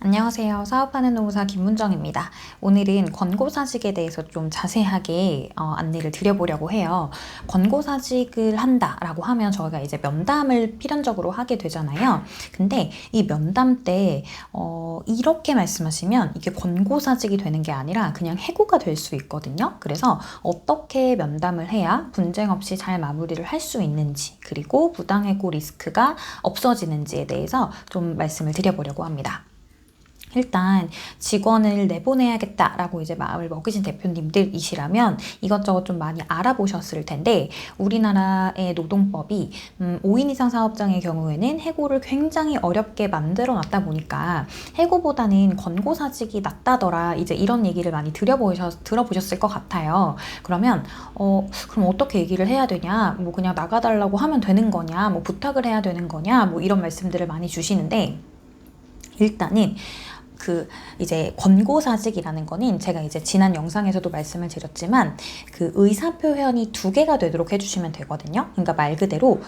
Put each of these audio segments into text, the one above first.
안녕하세요. 사업하는 노무사 김문정입니다. 오늘은 권고사직에 대해서 좀 자세하게 안내를 드려보려고 해요. 권고사직을 한다라고 하면 저희가 이제 면담을 필연적으로 하게 되잖아요. 근데 이 면담 때 이렇게 말씀하시면 이게 권고사직이 되는 게 아니라 그냥 해고가 될 수 있거든요. 그래서 어떻게 면담을 해야 분쟁 없이 잘 마무리를 할 수 있는지, 그리고 부당해고 리스크가 없어지는지에 대해서 좀 말씀을 드려보려고 합니다. 일단 직원을 내보내야겠다라고 이제 마음을 먹으신 대표님들이시라면 이것저것 좀 많이 알아보셨을 텐데, 우리나라의 노동법이 5인 이상 사업장의 경우에는 해고를 굉장히 어렵게 만들어 놨다 보니까 해고보다는 권고사직이 낫다더라, 이제 이런 얘기를 많이 들어보셨을 것 같아요. 그러면 그럼 어떻게 얘기를 해야 되냐, 뭐 그냥 나가달라고 하면 되는 거냐, 뭐 부탁을 해야 되는 거냐, 뭐 이런 말씀들을 많이 주시는데, 일단은 이제 권고사직이라는 거는 제가 이제 지난 영상에서도 말씀을 드렸지만 그 의사표현이 두 개가 되도록 해주시면 되거든요. 그러니까 말 그대로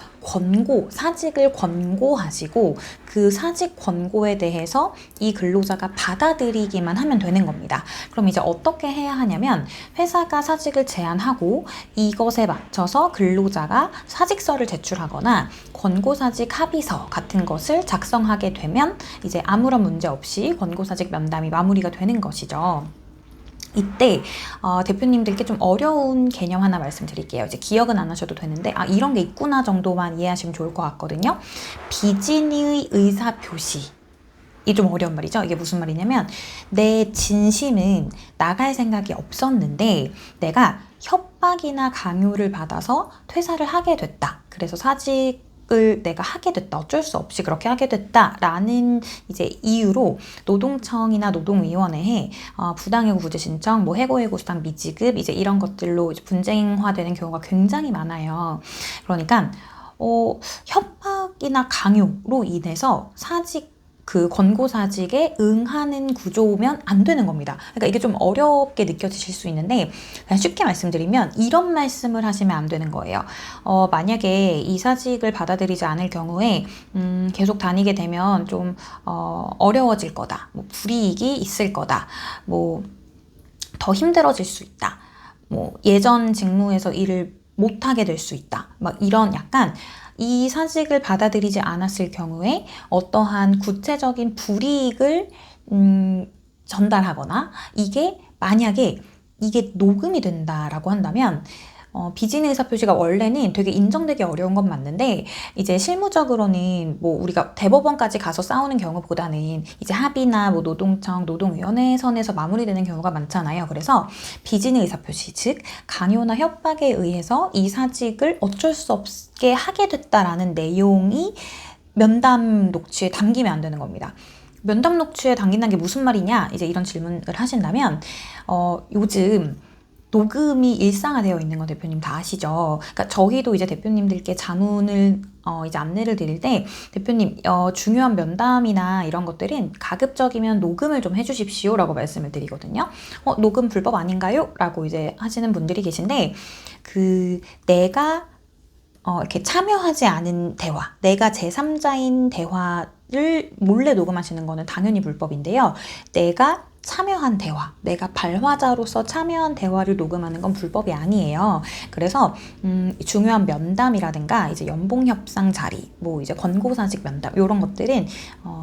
사직을 권고하시고 그 사직 권고에 대해서 이 근로자가 받아들이기만 하면 되는 겁니다. 그럼 이제 어떻게 해야 하냐면, 회사가 사직을 제안하고 이것에 맞춰서 근로자가 사직서를 제출하거나 권고사직 합의서 같은 것을 작성하게 되면 이제 아무런 문제 없이 권고사직 면담이 마무리가 되는 것이죠. 이때 대표님들께 좀 어려운 개념 하나 말씀드릴게요. 이제 기억은 안 하셔도 되는데 이런 게 있구나 정도만 이해하시면 좋을 것 같거든요. 비진의 의사표시. 이게 좀 어려운 말이죠. 이게 무슨 말이냐면, 내 진심은 나갈 생각이 없었는데 내가 협박이나 강요를 받아서 퇴사를 하게 됐다. 그래서 사직을 내가 하게 됐다. 어쩔 수 없이 그렇게 하게 됐다라는 이제 이유로 노동청이나 노동위원회에 부당해고 구제 신청, 뭐 해고해고 수당 미지급, 이제 이런 것들로 이제 분쟁화되는 경우가 굉장히 많아요. 그러니까 협박이나 강요로 인해서 그 권고사직에 응하는 구조면 안 되는 겁니다. 그러니까 이게 좀 어렵게 느껴지실 수 있는데, 그냥 쉽게 말씀드리면 이런 말씀을 하시면 안 되는 거예요. 만약에 이 사직을 받아들이지 않을 경우에 계속 다니게 되면 좀 어려워질 거다, 뭐 불이익이 있을 거다, 뭐 더 힘들어질 수 있다, 뭐 예전 직무에서 일을 못하게 될 수 있다, 막 이런 약간 이 사직을 받아들이지 않았을 경우에 어떠한 구체적인 불이익을 전달하거나, 이게 만약에 이게 녹음이 된다라고 한다면 비진의 의사표시가 원래는 되게 인정되기 어려운 건 맞는데, 이제 실무적으로는 뭐 우리가 대법원까지 가서 싸우는 경우보다는 이제 합의나 뭐 노동청, 노동위원회 선에서 마무리되는 경우가 많잖아요. 그래서 비진의 의사표시, 즉 강요나 협박에 의해서 이 사직을 어쩔 수 없게 하게 됐다라는 내용이 면담 녹취에 담기면 안 되는 겁니다. 면담 녹취에 담긴다는 게 무슨 말이냐, 이제 이런 질문을 하신다면 요즘 녹음이 일상화되어 있는 건 대표님 다 아시죠? 그러니까 저희도 이제 대표님들께 자문을 이제 안내를 드릴 때, 대표님 중요한 면담이나 이런 것들은 가급적이면 녹음을 좀 해주십시오 라고 말씀을 드리거든요. 녹음 불법 아닌가요? 라고 이제 하시는 분들이 계신데, 내가 이렇게 참여하지 않은 대화, 내가 제3자인 대화를 몰래 녹음하시는 거는 당연히 불법인데요. 내가 참여한 대화, 내가 발화자로서 참여한 대화를 녹음하는 건 불법이 아니에요. 그래서 중요한 면담이라든가 이제 연봉 협상 자리, 뭐 이제 권고사직 면담, 이런 것들은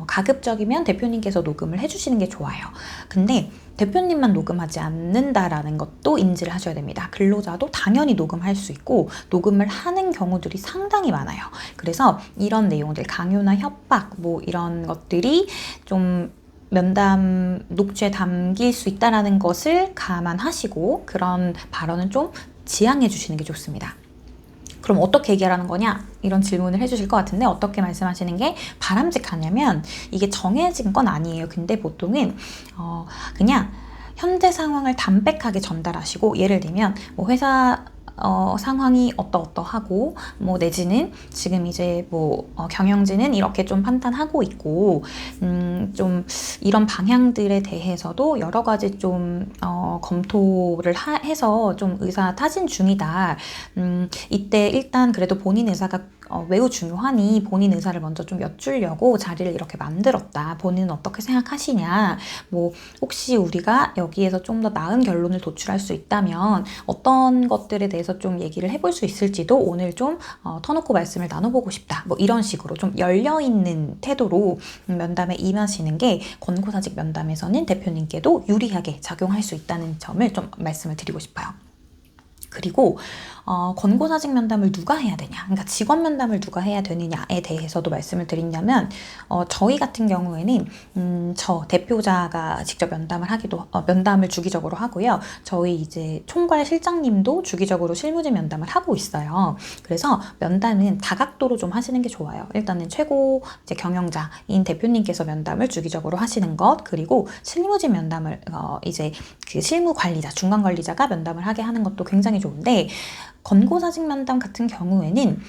가급적이면 대표님께서 녹음을 해주시는 게 좋아요. 근데 대표님만 녹음하지 않는다라는 것도 인지를 하셔야 됩니다. 근로자도 당연히 녹음할 수 있고 녹음을 하는 경우들이 상당히 많아요. 그래서 이런 내용들, 강요나 협박, 뭐 이런 것들이 좀 면담 녹취에 담길 수 있다는 것을 감안하시고 그런 발언은 좀 지양해 주시는 게 좋습니다. 그럼 어떻게 얘기하라는 거냐? 이런 질문을 해주실 것 같은데, 어떻게 말씀하시는 게 바람직하냐면, 이게 정해진 건 아니에요. 근데 보통은 그냥 현재 상황을 담백하게 전달하시고, 예를 들면 뭐 회사 상황이 어떠하고, 뭐 내지는 지금 이제 뭐 경영진은 이렇게 좀 판단하고 있고, 좀 이런 방향들에 대해서도 여러 가지 좀 검토를 해서 좀 의사 타진 중이다. 이때 일단 그래도 본인 의사가 매우 중요하니 본인 의사를 먼저 좀 여쭈려고 자리를 이렇게 만들었다. 본인은 어떻게 생각하시냐? 뭐 혹시 우리가 여기에서 좀 더 나은 결론을 도출할 수 있다면 어떤 것들에 대해서 좀 얘기를 해볼 수 있을지도 오늘 좀 터놓고 말씀을 나눠보고 싶다. 뭐 이런 식으로 좀 열려있는 태도로 면담에 임하시는 게 권고사직 면담에서는 대표님께도 유리하게 작용할 수 있다는 점을 좀 말씀을 드리고 싶어요. 그리고 권고사직 면담을 누가 해야 되냐, 그러니까 직원 면담을 누가 해야 되느냐에 대해서도 말씀을 드린다면 저희 같은 경우에는 저 대표자가 직접 면담을 주기적으로 하고요. 저희 이제 총괄 실장님도 주기적으로 실무진 면담을 하고 있어요. 그래서 면담은 다각도로 좀 하시는 게 좋아요. 일단은 최고 이제 경영자인 대표님께서 면담을 주기적으로 하시는 것, 그리고 실무진 면담을 이제 그 실무 관리자, 중간 관리자가 면담을 하게 하는 것도 굉장히 좋은데, 권고사직 면담 같은 경우에는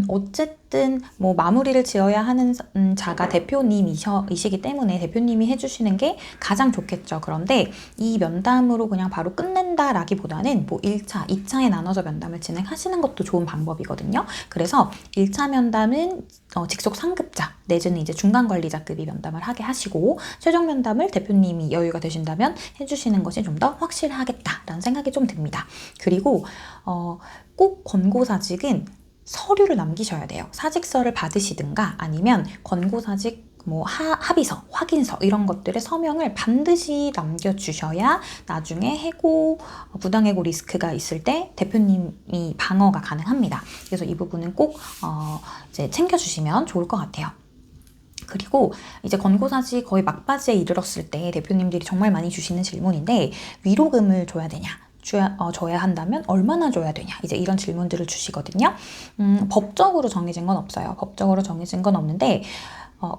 어쨌든 뭐 마무리를 지어야 하는 자가 대표님이시기 때문에 대표님이 해주시는 게 가장 좋겠죠. 그런데 이 면담으로 그냥 바로 끝낸다라기보다는 뭐 1차, 2차에 나눠서 면담을 진행하시는 것도 좋은 방법이거든요. 그래서 1차 면담은 직속 상급자 내지는 이제 중간 관리자급이 면담을 하게 하시고, 최종 면담을 대표님이 여유가 되신다면 해주시는 것이 좀 더 확실하겠다라는 생각이 좀 듭니다. 그리고 꼭 권고사직은 서류를 남기셔야 돼요. 사직서를 받으시든가 아니면 권고사직 뭐 합의서, 확인서 이런 것들의 서명을 반드시 남겨주셔야 나중에 해고, 부당해고 리스크가 있을 때 대표님이 방어가 가능합니다. 그래서 이 부분은 꼭 이제 챙겨주시면 좋을 것 같아요. 그리고 이제 권고사직 거의 막바지에 이르렀을 때 대표님들이 정말 많이 주시는 질문인데, 위로금을 줘야 되냐? 줘야 한다면 얼마나 줘야 되냐, 이제 이런 질문들을 주시거든요. 법적으로 정해진 건 없어요. 법적으로 정해진 건 없는데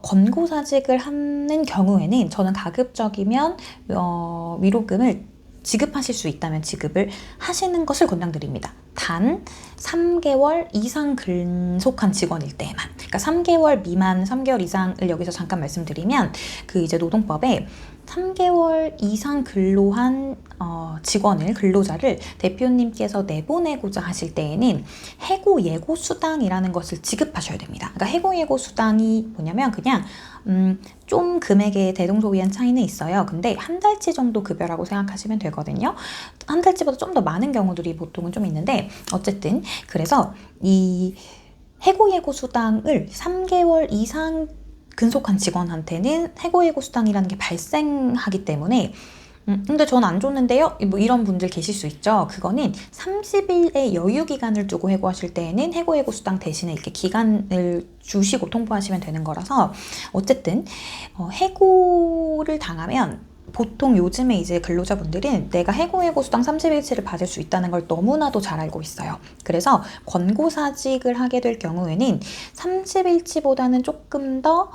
권고사직을 하는 경우에는 저는 가급적이면 위로금을 지급하실 수 있다면 지급을 하시는 것을 권장드립니다. 단 3개월 이상 근속한 직원일 때만, 그러니까 3개월 미만, 3개월 이상을 여기서 잠깐 말씀드리면 그 이제 노동법에 3개월 이상 근로한 근로자를 대표님께서 내보내고자 하실 때에는 해고 예고 수당이라는 것을 지급하셔야 됩니다. 그러니까 해고 예고 수당이 뭐냐면 그냥 좀 금액의 대동소이한 차이는 있어요. 근데 한 달치 정도 급여라고 생각하시면 되거든요. 한 달치보다 좀 더 많은 경우들이 보통은 좀 있는데, 어쨌든 그래서 이 해고 예고 수당을 3개월 이상 근속한 직원한테는 해고 예고 수당이라는 게 발생하기 때문에 근데 전 안 줬는데요? 뭐 이런 분들 계실 수 있죠. 그거는 30일의 여유 기간을 두고 해고하실 때에는 해고 예고 수당 대신에 이렇게 기간을 주시고 통보하시면 되는 거라서, 어쨌든 해고를 당하면 보통 요즘에 이제 근로자분들은 내가 해고 예고 수당 30일치를 받을 수 있다는 걸 너무나도 잘 알고 있어요. 그래서 권고사직을 하게 될 경우에는 30일치보다는 조금 더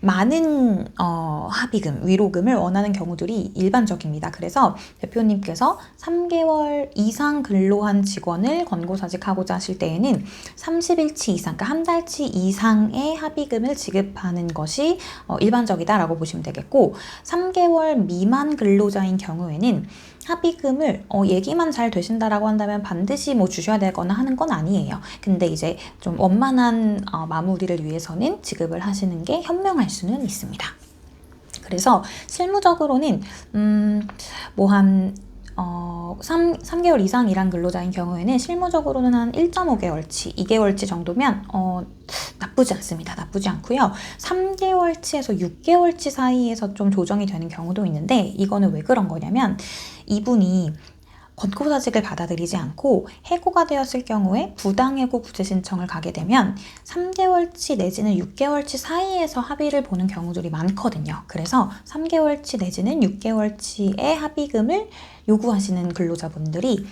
많은 합의금, 위로금을 원하는 경우들이 일반적입니다. 그래서 대표님께서 3개월 이상 근로한 직원을 권고사직하고자 하실 때에는 30일치 이상, 그러니까 한 달치 이상의 합의금을 지급하는 것이 일반적이다라고 보시면 되겠고, 3개월 미만 근로자인 경우에는 합의금을 얘기만 잘 되신다라고 한다면 반드시 뭐 주셔야 되거나 하는 건 아니에요. 근데 이제 좀 원만한 마무리를 위해서는 지급을 하시는 게 현명할 수는 있습니다. 그래서 실무적으로는 뭐 한 3개월 이상 일한 근로자인 경우에는 실무적으로는 한 1.5개월치, 2개월치 정도면 나쁘지 않습니다. 나쁘지 않고요. 3개월치에서 6개월치 사이에서 좀 조정이 되는 경우도 있는데, 이거는 왜 그런 거냐면 이분이 권고사직을 받아들이지 않고 해고가 되었을 경우에 부당해고 구제 신청을 가게 되면 3개월치 내지는 6개월치 사이에서 합의를 보는 경우들이 많거든요. 그래서 3개월치 내지는 6개월치의 합의금을 요구하시는 근로자분들이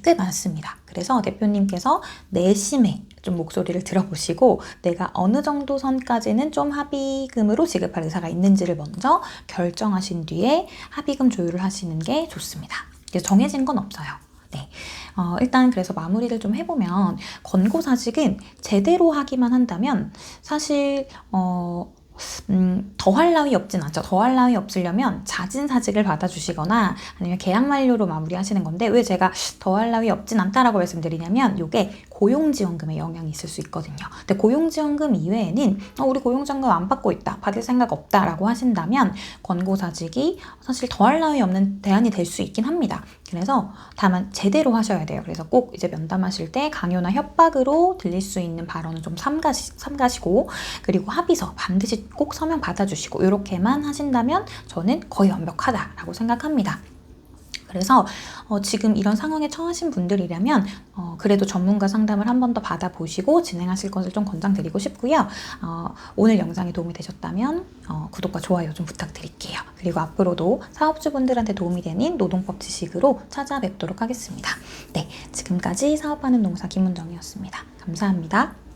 꽤 많습니다. 그래서 대표님께서 내심에 좀 목소리를 들어보시고 내가 어느 정도 선까지는 좀 합의금으로 지급할 의사가 있는지를 먼저 결정하신 뒤에 합의금 조율을 하시는 게 좋습니다. 정해진 건 없어요. 네. 일단 그래서 마무리를 좀 해보면, 권고사직은 제대로 하기만 한다면 사실 더할 나위 없진 않죠. 더할 나위 없으려면 자진사직을 받아주시거나 아니면 계약 만료로 마무리하시는 건데, 왜 제가 더할 나위 없진 않다라고 말씀드리냐면, 이게 고용지원금에 영향이 있을 수 있거든요. 근데 고용지원금 이외에는 우리 고용지원금 안 받고 있다, 받을 생각 없다라고 하신다면 권고사직이 사실 더할 나위 없는 대안이 될 수 있긴 합니다. 그래서 다만 제대로 하셔야 돼요. 그래서 꼭 이제 면담하실 때 강요나 협박으로 들릴 수 있는 발언은 좀 삼가시고, 그리고 합의서 반드시 꼭 서명 받아주시고, 이렇게만 하신다면 저는 거의 완벽하다라고 생각합니다. 그래서 지금 이런 상황에 처하신 분들이라면 그래도 전문가 상담을 한 번 더 받아보시고 진행하실 것을 좀 권장드리고 싶고요. 오늘 영상이 도움이 되셨다면 구독과 좋아요 좀 부탁드릴게요. 그리고 앞으로도 사업주분들한테 도움이 되는 노동법 지식으로 찾아뵙도록 하겠습니다. 네, 지금까지 사업하는 농사 김문정이었습니다. 감사합니다.